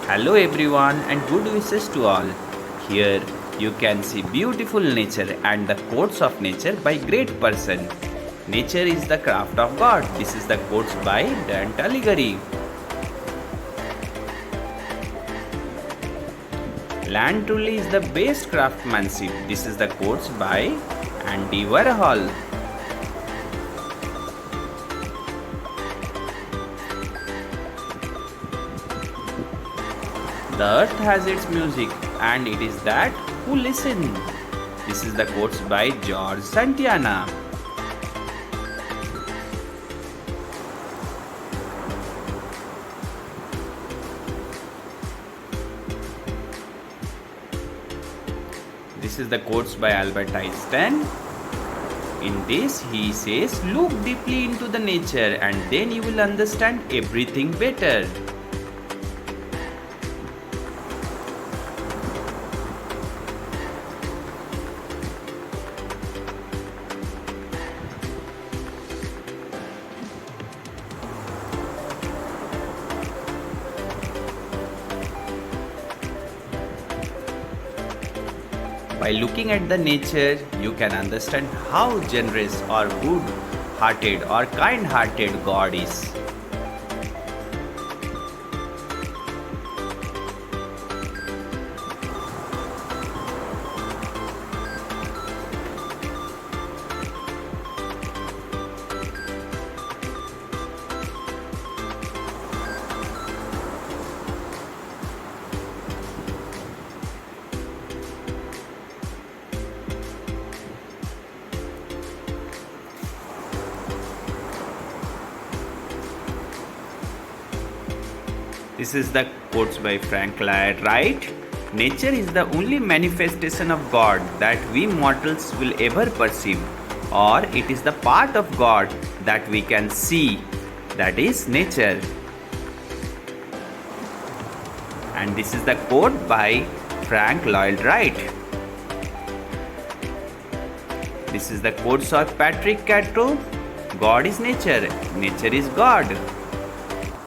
Hello everyone and good wishes to all. Here you can see beautiful nature and the quotes of nature by great person. Nature is the craft of God. This is the quotes by Dan Taligari. Land truly is the best craftsmanship. This is the quotes by Andy Warhol. The earth has its music and it is that who listen. This is the quotes by George Santayana. This is the quotes by Albert Einstein. In this he says, look deeply into the nature and then you will understand everything better. By looking at the nature, you can understand how generous or good-hearted or kind-hearted God is. This is the quotes by Frank Lloyd Wright. Nature is the only manifestation of God that we mortals will ever perceive, or it is the part of God that we can see, that is nature. And this is the quote by Frank Lloyd Wright. This is the quotes of Patrick Cato. God is nature, nature is God.